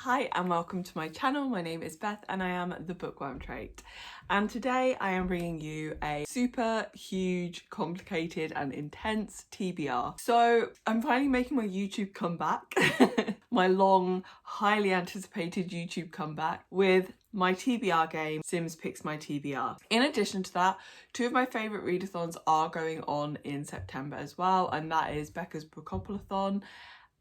Hi and welcome to my channel. My name is Beth and I am the Bookworm Trait. And today I am bringing you a super huge, complicated and intense TBR. So I'm finally making my YouTube comeback, my long, highly anticipated YouTube comeback with my TBR game, Sims Picks My TBR. In addition to that, two of my favourite readathons are going on in September as well, and that is Becca's Bookoplathon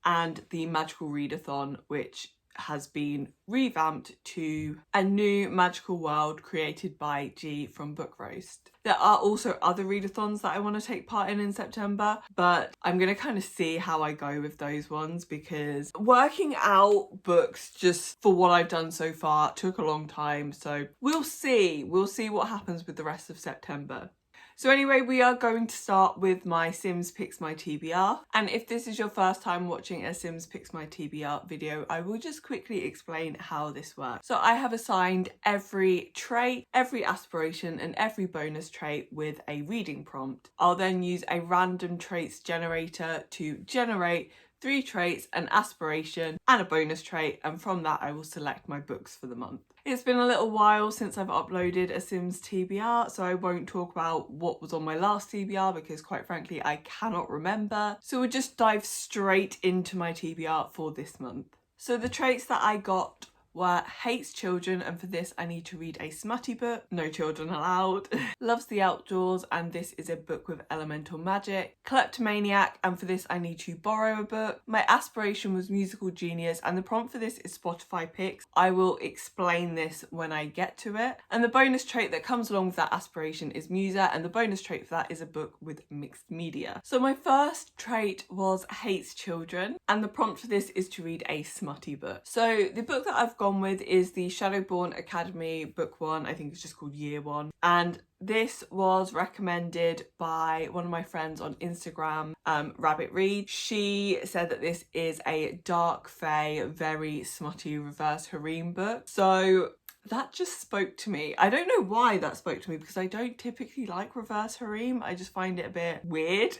and the Magical Readathon, which has been revamped to a new magical world created by G from Book Roast. There are also other readathons that I want to take part in September, but I'm going to kind of see how I go with those ones because working out books just for what I've done so far took a long time. So we'll see what happens with the rest of September. So anyway, we are going to start with my Sims Picks My TBR. And if this is your first time watching a Sims Picks My TBR video, I will just quickly explain how this works. So I have assigned every trait, every aspiration and every bonus trait with a reading prompt. I'll then use a random traits generator to generate 3 traits, an aspiration and a bonus trait, and from that I will select my books for the month. It's been a little while since I've uploaded a Sims TBR, so I won't talk about what was on my last TBR because quite frankly I cannot remember. So we'll just dive straight into my TBR for this month. So the traits that I got were hates children, and for this I need to read a smutty book, no children allowed. Loves the outdoors, and this is a book with elemental magic. Kleptomaniac, and for this I need to borrow a book. My aspiration was musical genius, and the prompt for this is Spotify picks. I will explain this when I get to it. And the bonus trait that comes along with that aspiration is muser, and the bonus trait for that is a book with mixed media. So my first trait was hates children, and the prompt for this is to read a smutty book. So the book that I've gone with is the Shadowborn Academy book 1. I think it's just called year 1, and this was recommended by one of my friends on Instagram, Rabbit Read. She said that this is a dark fae, very smutty reverse harem book. So that just spoke to me. I don't know why that spoke to me because I don't typically like reverse harem. I just find it a bit weird.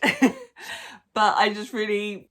But I just really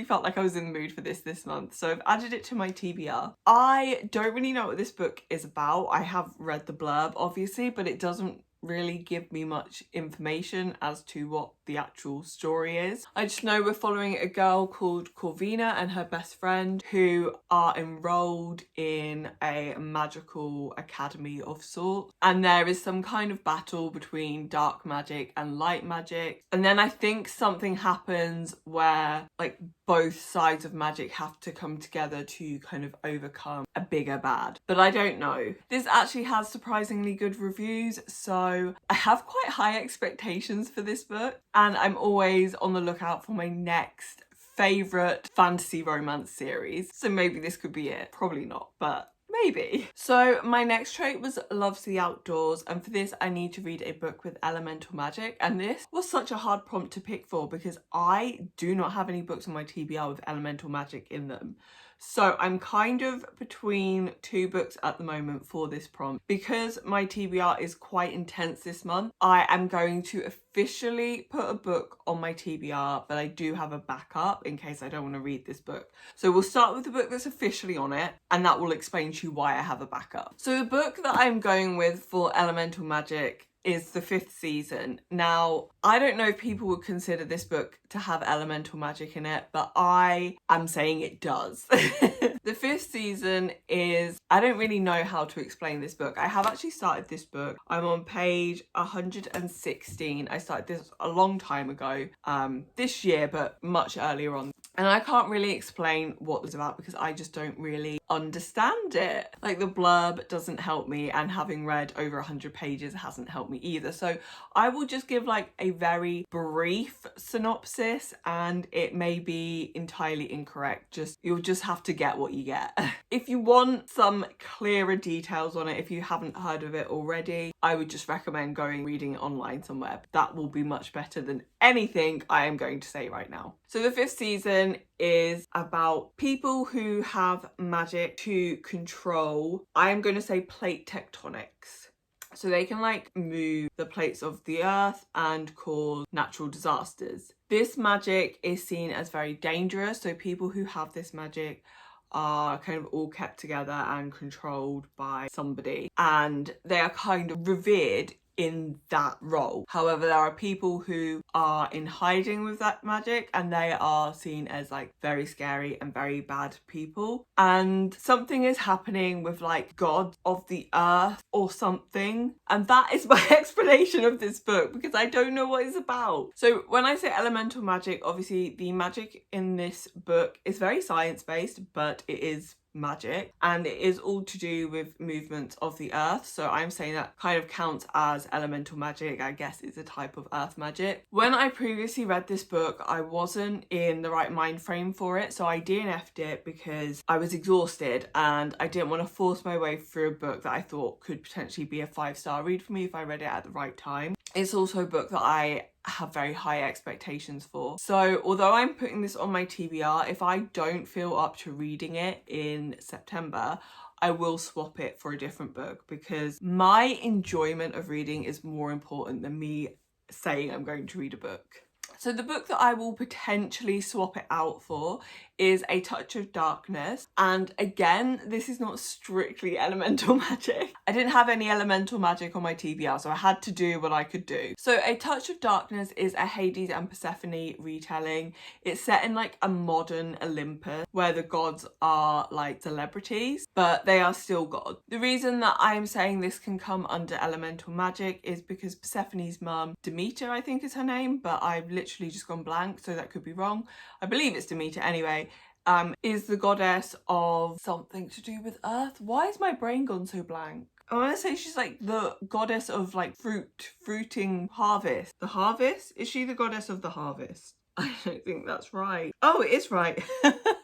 felt like I was in the mood for this month. So I've added it to my TBR. I don't really know what this book is about. I have read the blurb obviously, but it doesn't really give me much information as to what the actual story is. I just know we're following a girl called Corvina and her best friend who are enrolled in a magical academy of sorts, and there is some kind of battle between dark magic and light magic, and then I think something happens where like both sides of magic have to come together to kind of overcome a bigger bad, but I don't know. This actually has surprisingly good reviews, so I have quite high expectations for this book, and I'm always on the lookout for my next favourite fantasy romance series. So maybe this could be it. Probably not, but maybe. So my next trait was loves the outdoors, and for this I need to read a book with elemental magic, and this was such a hard prompt to pick for because I do not have any books on my TBR with elemental magic in them. So I'm kind of between 2 books at the moment for this prompt. Because my TBR is quite intense this month, I am going to officially put a book on my TBR, but I do have a backup in case I don't want to read this book. So we'll start with the book that's officially on it, and that will explain to you why I have a backup. So the book that I'm going with for elemental magic is the 5th season. Now, I don't know if people would consider this book to have elemental magic in it, but I am saying it does. The 5th season is, I don't really know how to explain this book. I have actually started this book. I'm on page 116. I started this a long time ago, this year, but much earlier on. And I can't really explain what it's about because I just don't really understand it. Like the blurb doesn't help me, and having read over 100 pages hasn't helped me either. So I will just give like a very brief synopsis, and it may be entirely incorrect. You'll just have to get what you get. If you want some clearer details on it, if you haven't heard of it already, I would just recommend reading it online somewhere. That will be much better than anything I am going to say right now. So the 5th season is about people who have magic to control, I am going to say, plate tectonics. So they can like move the plates of the earth and cause natural disasters. This magic is seen as very dangerous, so people who have this magic are kind of all kept together and controlled by somebody, and they are kind of revered in that role. However, there are people who are in hiding with that magic, and they are seen as like very scary and very bad people. And something is happening with like God of the earth or something, and that is my explanation of this book, because I don't know what it's about. So when I say elemental magic, obviously the magic in this book is very science-based, but it is magic, and it is all to do with movements of the earth, so I'm saying that kind of counts as elemental magic. I guess it's a type of earth magic. When I previously read this book, I wasn't in the right mind frame for it, so I DNF'd it because I was exhausted and I didn't want to force my way through a book that I thought could potentially be a 5-star read for me if I read it at the right time. It's also a book that I have very high expectations for. So although I'm putting this on my TBR, if I don't feel up to reading it in September, I will swap it for a different book, because my enjoyment of reading is more important than me saying I'm going to read a book. So the book that I will potentially swap it out for is A Touch of Darkness. And again, this is not strictly elemental magic. I didn't have any elemental magic on my TBR, so I had to do what I could do. So A Touch of Darkness is a Hades and Persephone retelling. It's set in like a modern Olympus where the gods are like celebrities, but they are still gods. The reason that I'm saying this can come under elemental magic is because Persephone's mum, Demeter I think is her name, but I've literally just gone blank, so that could be wrong. I believe it's Demeter anyway. Is the goddess of something to do with earth. Why is my brain gone so blank? I want to say she's like the goddess of like fruiting harvest. The harvest? Is she the goddess of the harvest? I don't think that's right. Oh, it is right.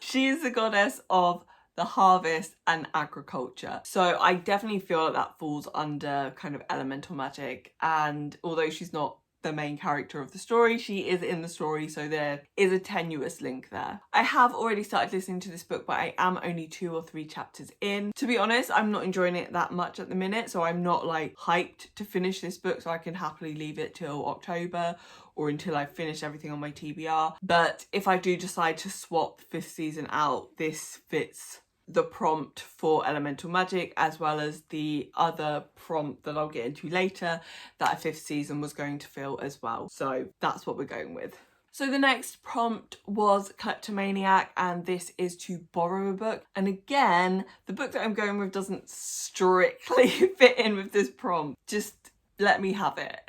She is the goddess of the harvest and agriculture. So I definitely feel like that falls under kind of elemental magic. And although she's not the main character of the story, she is in the story, so there is a tenuous link there. I have already started listening to this book, but I am only 2 or 3 chapters in. To be honest, I'm not enjoying it that much at the minute, so I'm not like hyped to finish this book, so I can happily leave it till October or until I finish everything on my TBR. But if I do decide to swap 5th season out, this fits the prompt for elemental magic, as well as the other prompt that I'll get into later that a 5th season was going to fill as well. So that's what we're going with. So the next prompt was Kleptomaniac, and this is to borrow a book. And again, the book that I'm going with doesn't strictly fit in with this prompt. Just let me have it.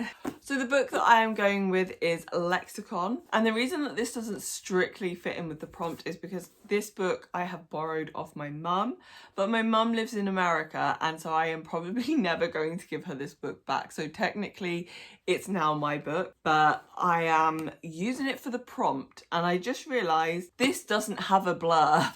So the book that I am going with is Lexicon, and the reason that this doesn't strictly fit in with the prompt is because this book I have borrowed off my mum, but my mum lives in America, and so I am probably never going to give her this book back. So technically it's now my book, but I am using it for the prompt, and I just realised this doesn't have a blurb.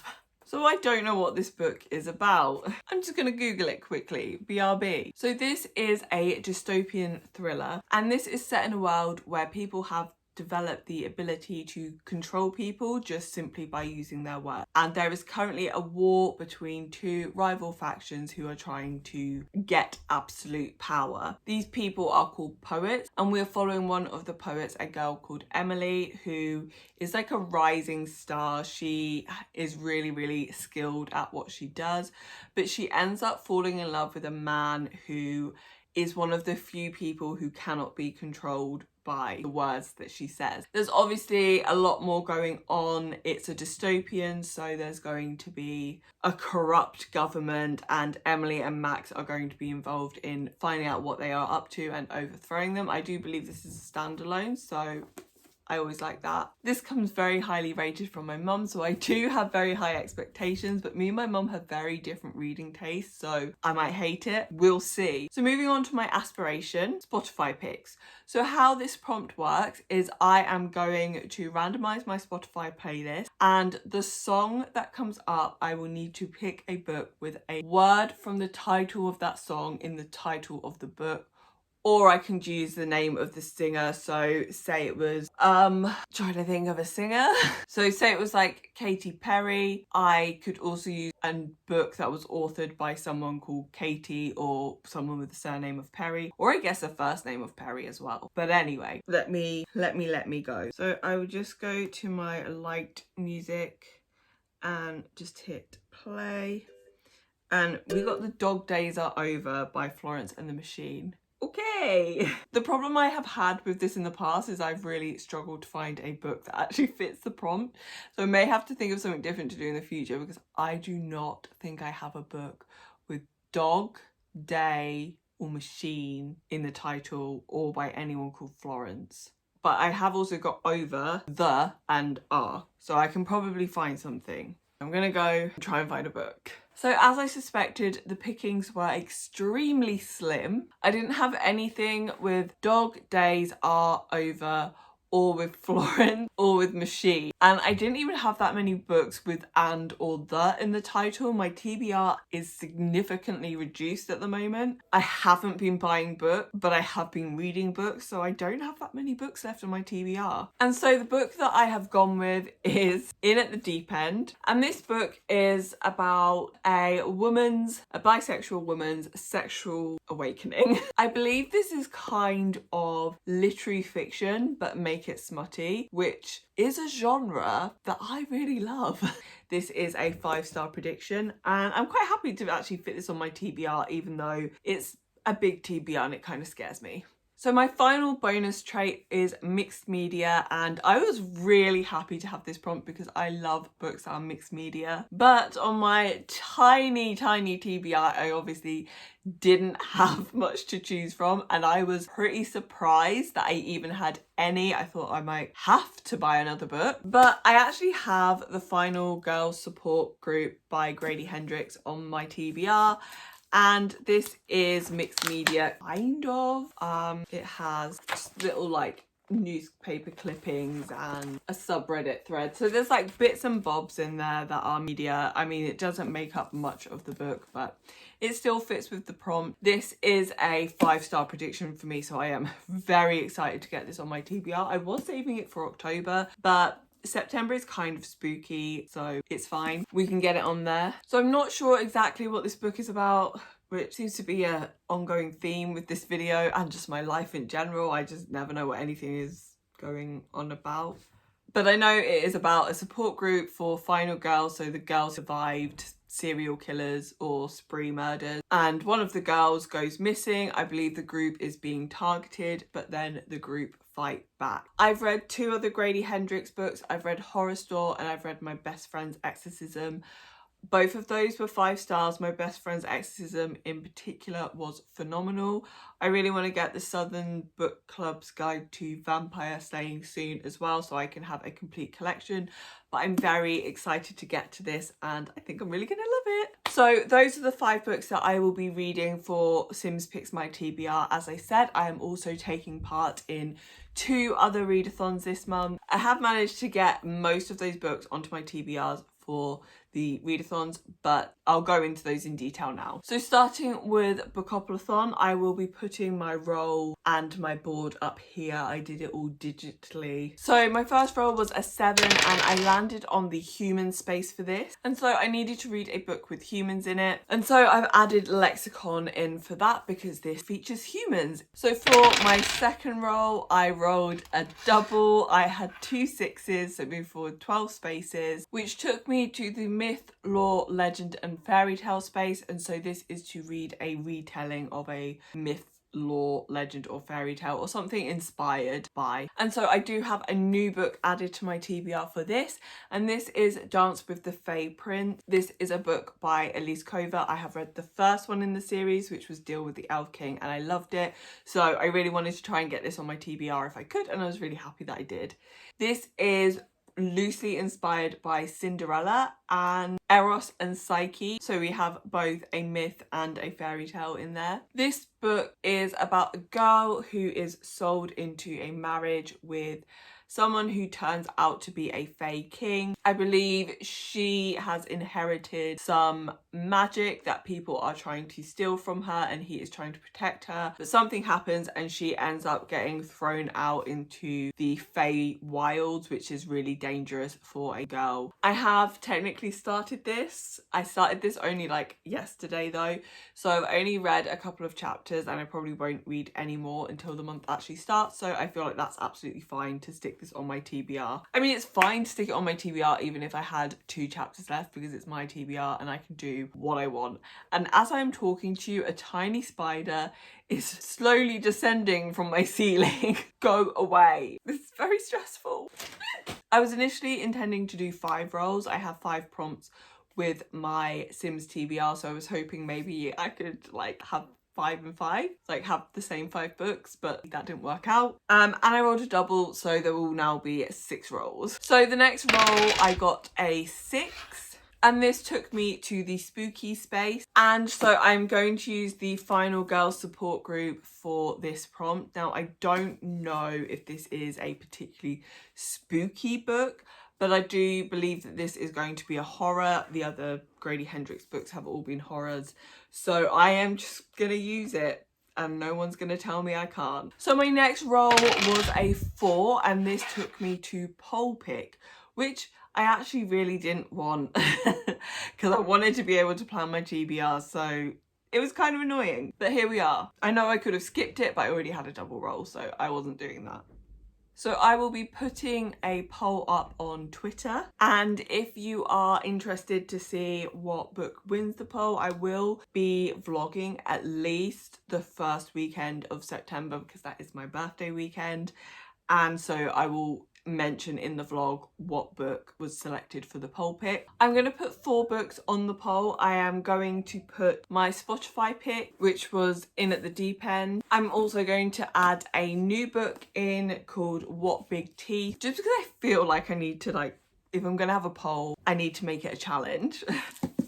So I don't know what this book is about. I'm just going to Google it quickly. BRB. So this is a dystopian thriller, and this is set in a world where people have developed the ability to control people just simply by using their words. And there is currently a war between 2 rival factions who are trying to get absolute power. These people are called poets, and we're following one of the poets, a girl called Emily, who is like a rising star. She is really, really skilled at what she does, but she ends up falling in love with a man who is one of the few people who cannot be controlled by the words that she says. There's obviously a lot more going on. It's a dystopian, so there's going to be a corrupt government, and Emily and Max are going to be involved in finding out what they are up to and overthrowing them. I do believe this is a standalone, so I always like that. This comes very highly rated from my mum, so I do have very high expectations, but me and my mum have very different reading tastes, so I might hate it. We'll see. So moving on to my Aspiration Spotify picks. So how this prompt works is I am going to randomize my Spotify playlist, and the song that comes up, I will need to pick a book with a word from the title of that song in the title of the book, or I can use the name of the singer. So say it was, trying to think of a singer. So say it was like Katy Perry. I could also use a book that was authored by someone called Katy, or someone with the surname of Perry, or I guess a first name of Perry as well. But anyway, let me go. So I would just go to my liked music, and just hit play. And we got The Dog Days Are Over by Florence and the Machine. Okay. The problem I have had with this in the past is I've really struggled to find a book that actually fits the prompt. So I may have to think of something different to do in the future, because I do not think I have a book with dog, day or machine in the title, or by anyone called Florence. But I have also got over, the and are. So I can probably find something. I'm gonna go and try and find a book. So as I suspected, the pickings were extremely slim. I didn't have anything with Dog Days Are Over, or with Florence, or with Machine. And I didn't even have that many books with and or the in the title. My TBR is significantly reduced at the moment. I haven't been buying books, but I have been reading books, so I don't have that many books left on my TBR. And so the book that I have gone with is In at the Deep End. And this book is about a bisexual woman's sexual awakening. I believe this is kind of literary fiction, but make it smutty, which is a genre that I really love. This is a 5-star prediction, and I'm quite happy to actually fit this on my TBR, even though it's a big TBR and it kind of scares me. So my final bonus trait is mixed media, and I was really happy to have this prompt because I love books that are mixed media. But on my tiny TBR, I obviously didn't have much to choose from, and I was pretty surprised that I even had any. I thought I might have to buy another book, but I actually have The Final Girls Support Group by Grady Hendrix on my TBR. And this is mixed media, kind of. It has just little like newspaper clippings and a subreddit thread. So there's like bits and bobs in there that are media. I mean, it doesn't make up much of the book, but it still fits with the prompt. This is a 5-star prediction for me, so I am very excited to get this on my TBR. I was saving it for October, but September is kind of spooky, so it's fine. We can get it on there. So I'm not sure exactly what this book is about, which seems to be an ongoing theme with this video and just my life in general. I just never know what anything is going on about. But I know it is about a support group for final girls, so the girls survived serial killers or spree murders, and one of the girls goes missing. I believe the group is being targeted, but then the group fight back. I've read 2 other Grady Hendrix books. I've read Horror Store and I've read My Best Friend's Exorcism. Both of those were 5 stars. My Best Friend's Exorcism in particular was phenomenal. I really want to get the Southern Book Club's Guide to Vampire Slaying soon as well, so I can have a complete collection. But I'm very excited to get to this, and I think I'm really going to love it. So those are the 5 books that I will be reading for Sims Picks My TBR. As I said, I am also taking part in 2 other readathons this month. I have managed to get most of those books onto my TBRs for the readathons, but I'll go into those in detail now. So starting with Bookoplathon, I will be putting my roll and my board up here. I did it all digitally. So my first roll was a 7 and I landed on the human space for this. And so I needed to read a book with humans in it. And so I've added lexicon in for that because this features humans. So for my second roll, I rolled a double. I had 2 6s, so moved forward 12 spaces, which took me to the myth, lore, legend and fairy tale space. And so this is to read a retelling of a myth, lore, legend or fairy tale, or something inspired by. And so I do have a new book added to my TBR for this, and this is Dance with the Fae Prince. This is a book by Elise Cover. I have read the first one in the series, which was Deal with the Elf King, and I loved it. So I really wanted to try and get this on my TBR if I could, and I was really happy that I did. This is loosely inspired by Cinderella and Eros and Psyche, so we have both a myth and a fairy tale in there. This book is about a girl who is sold into a marriage with someone who turns out to be a Fae king. I believe she has inherited some magic that people are trying to steal from her, and he is trying to protect her, but something happens and she ends up getting thrown out into the Fae wilds, which is really dangerous for a girl. I have technically started this. I started this only like yesterday though, so I've only read a couple of chapters and I probably won't read any more until the month actually starts, so I feel like that's absolutely fine to stick this this on my TBR. I mean, it's fine to stick it on my TBR even if I had 2 chapters left, because it's my TBR and I can do what I want. And as I'm talking to you, a tiny spider is slowly descending from my ceiling. Go away. This is very stressful. I was initially intending to do 5 rolls. I have 5 prompts with my Sims TBR, so I was hoping maybe I could like have 5 and 5, like have the same 5 books, but that didn't work out. And I rolled a double, so there will now be 6 rolls. So the next roll I got a 6. And this took me to the spooky space. And so I'm going to use the Final Girls support group for this prompt. Now, I don't know if this is a particularly spooky book, but I do believe that this is going to be a horror. The other Grady Hendrix books have all been horrors. So I am just going to use it and no one's going to tell me I can't. So my next roll was a 4 and this took me to Pole Pick, which I actually really didn't want because I wanted to be able to plan my TBR, so it was kind of annoying. But here we are. I know I could have skipped it, but I already had a double roll, so I wasn't doing that. So I will be putting a poll up on Twitter, and if you are interested to see what book wins the poll, I will be vlogging at least the first weekend of September because that is my birthday weekend, and so I will mention in the vlog what book was selected for the poll pick. I'm going to put 4 books on the poll. I am going to put my Spotify pick, which was In at the Deep End. I'm also going to add a new book in called What Big Teeth, just because I feel like I need to, like, if I'm going to have a poll, I need to make it a challenge.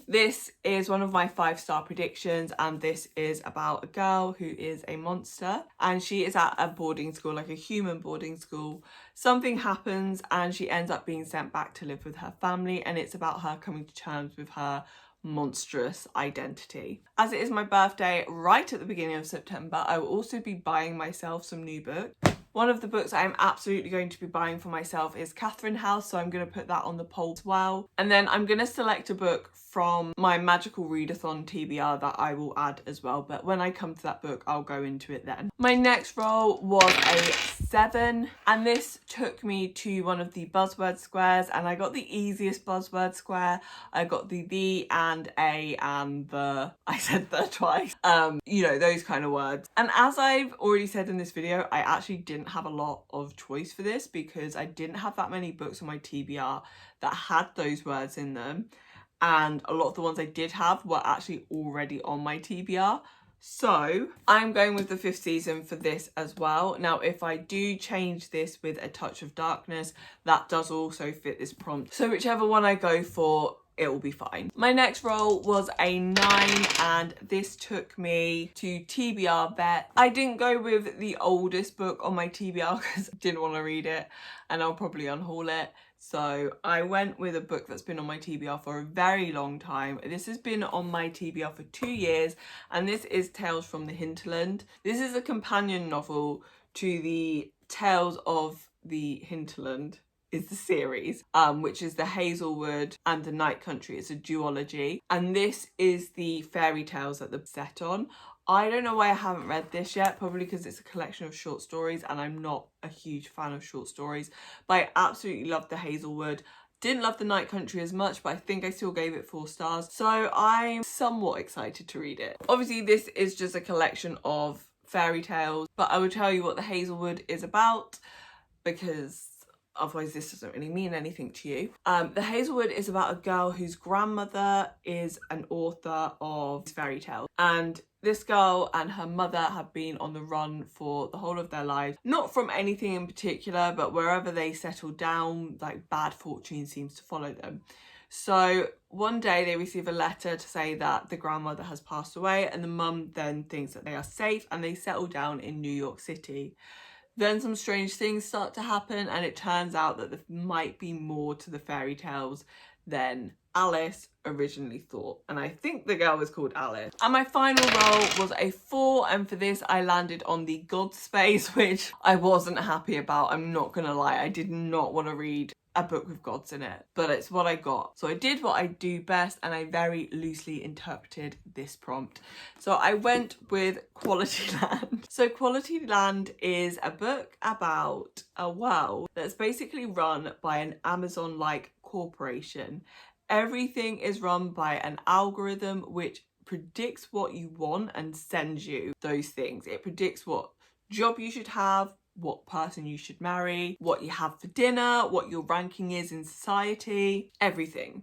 This is one of my 5-star predictions, and this is about a girl who is a monster and she is at a boarding school, like a human boarding school. Something happens and she ends up being sent back to live with her family, and it's about her coming to terms with her monstrous identity. As it is my birthday right at the beginning of September, I will also be buying myself some new books. One of the books I'm absolutely going to be buying for myself is Catherine House, so I'm going to put that on the poll as well. And then I'm going to select a book from my Magical Readathon TBR that I will add as well, but when I come to that book, I'll go into it then. My next roll was a 7, and this took me to one of the buzzword squares, and I got the easiest buzzword square. I got the and a and the, I said the twice, you know, those kind of words. And as I've already said in this video, I actually didn't have a lot of choice for this because I didn't have that many books on my TBR that had those words in them, and a lot of the ones I did have were actually already on my TBR. So I'm going with the 5th season for this as well. Now, if I do change this with A Touch of Darkness, that does also fit this prompt. So whichever one I go for, it will be fine. My next roll was a 9, and this took me to TBR Vet. I didn't go with the oldest book on my TBR because I didn't want to read it and I'll probably unhaul it. So I went with a book that's been on my TBR for a very long time. This has been on my TBR for 2 years, and this is Tales from the Hinterland. This is a companion novel to the Tales of the Hinterland is the series, which is the Hazelwood and the Night Country. It's a duology, and this is the fairy tales that they're set on. I don't know why I haven't read this yet, probably because it's a collection of short stories and I'm not a huge fan of short stories, but I absolutely loved the Hazelwood. Didn't love the Night Country as much, but I think I still gave it 4 stars, so I'm somewhat excited to read it. Obviously this is just a collection of fairy tales, but I will tell you what the Hazelwood is about because otherwise this doesn't really mean anything to you. The Hazelwood is about a girl whose grandmother is an author of fairy tales, and this girl and her mother have been on the run for the whole of their lives. Not from anything in particular, but wherever they settle down, like bad fortune seems to follow them. So one day they receive a letter to say that the grandmother has passed away, and the mum then thinks that they are safe and they settle down in New York City. Then some strange things start to happen, and it turns out that there might be more to the fairy tales than Alice originally thought. And I think the girl was called Alice. And my final roll was a 4, and for this I landed on the God space, which I wasn't happy about. I'm not gonna lie, I did not want to read a book with gods in it, but it's what I got. So I did what I do best and I very loosely interpreted this prompt. So I went with Quality Land. So Quality Land is a book about a world that's basically run by an Amazon-like corporation. Everything is run by an algorithm which predicts what you want and sends you those things. It predicts what job you should have, what person you should marry, what you have for dinner, what your ranking is in society, everything.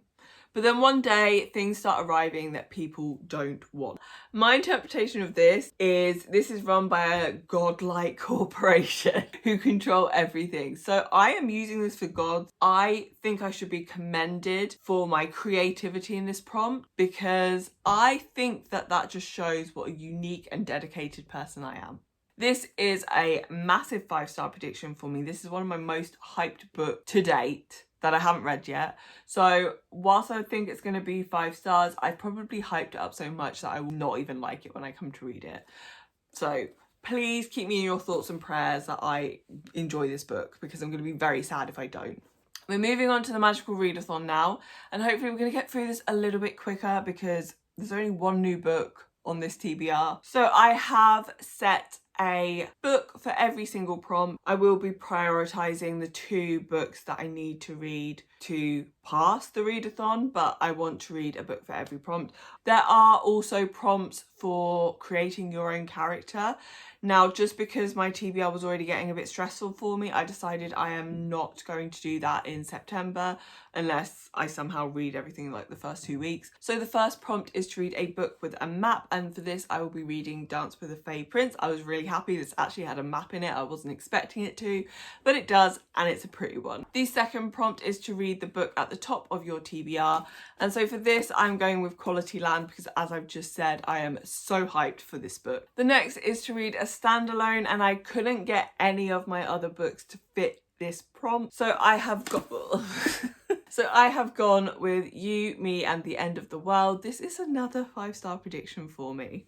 But then one day things start arriving that people don't want. My interpretation of this is run by a godlike corporation who control everything. So I am using this for gods. I think I should be commended for my creativity in this prompt because I think that just shows what a unique and dedicated person I am. This is a massive 5-star prediction for me. This is one of my most hyped books to date that I haven't read yet. So whilst I think it's going to be 5 stars, I've probably hyped it up so much that I will not even like it when I come to read it. So please keep me in your thoughts and prayers that I enjoy this book because I'm going to be very sad if I don't. We're moving on to the Magical Readathon now, and hopefully we're going to get through this a little bit quicker because there's only one new book on this TBR. So I have set a book for every single prompt. I will be prioritizing the 2 books that I need to read to pass the readathon, but I want to read a book for every prompt. There are also prompts for creating your own character. Now, just because my TBR was already getting a bit stressful for me, I decided I am not going to do that in September unless I somehow read everything like the first 2 weeks. So the first prompt is to read a book with a map, and for this I will be reading Dance with the Fae Prince. I was really happy this actually had a map in it. I wasn't expecting it to, but it does, and it's a pretty one. The second prompt is to read the book at the top of your TBR, and so for this I'm going with Quality Land because, as I've just said, I am so hyped for this book. The next is to read a standalone, and I couldn't get any of my other books to fit this prompt, so I have got gone with You, Me and the End of the World. This is another 5-star prediction for me,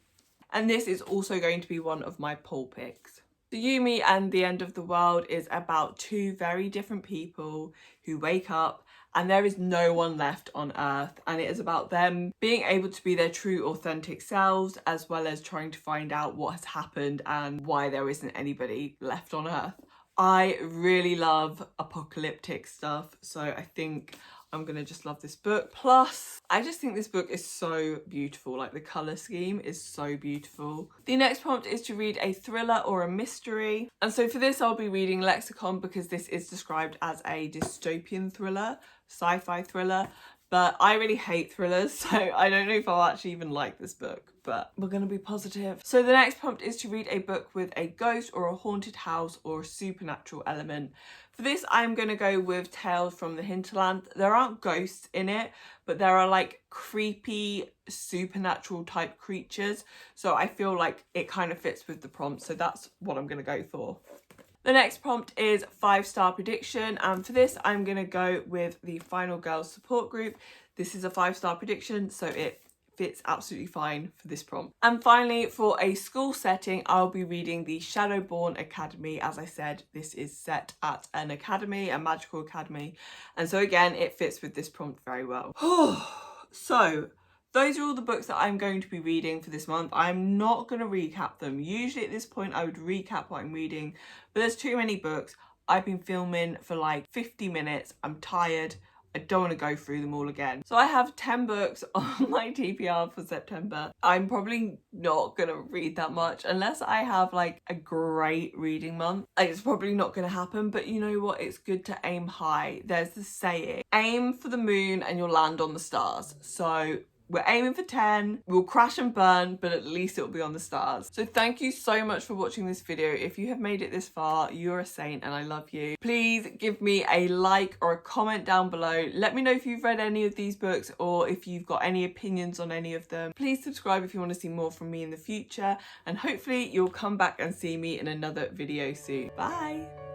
and this is also going to be one of my poll picks. The You, Me and the End of the World is about 2 very different people who wake up and there is no one left on Earth, and it is about them being able to be their true authentic selves as well as trying to find out what has happened and why there isn't anybody left on Earth. I really love apocalyptic stuff, so I think I'm gonna just love this book. Plus, I just think this book is so beautiful. Like, the colour scheme is so beautiful. The next prompt is to read a thriller or a mystery. And so for this, I'll be reading Lexicon because this is described as a dystopian thriller, sci-fi thriller. But I really hate thrillers, so I don't know if I'll actually even like this book, but we're going to be positive. So the next prompt is to read a book with a ghost or a haunted house or a supernatural element. For this, I'm going to go with Tales from the Hinterland. There aren't ghosts in it, but there are like creepy supernatural type creatures. So I feel like it kind of fits with the prompt. So that's what I'm going to go for. The next prompt is 5-star prediction, and for this I'm going to go with the Final Girls support group. This is a 5-star prediction, so it fits absolutely fine for this prompt. And finally, for a school setting, I'll be reading the Shadowborn Academy. As I said, this is set at an academy, a magical academy, and so again it fits with this prompt very well. So those are all the books that I'm going to be reading for this month. I'm not going to recap them. Usually at this point I would recap what I'm reading, but there's too many books. I've been filming for like 50 minutes. I'm tired. I don't want to go through them all again. So I have 10 books on my TBR for September. I'm probably not going to read that much unless I have like a great reading month. It's probably not going to happen, but you know what? It's good to aim high. There's the saying, aim for the moon and you'll land on the stars. So we're aiming for 10, we'll crash and burn, but at least it'll be on the stars. So thank you so much for watching this video. If you have made it this far, you're a saint and I love you. Please give me a like or a comment down below. Let me know if you've read any of these books or if you've got any opinions on any of them. Please subscribe if you want to see more from me in the future, and hopefully you'll come back and see me in another video soon. Bye!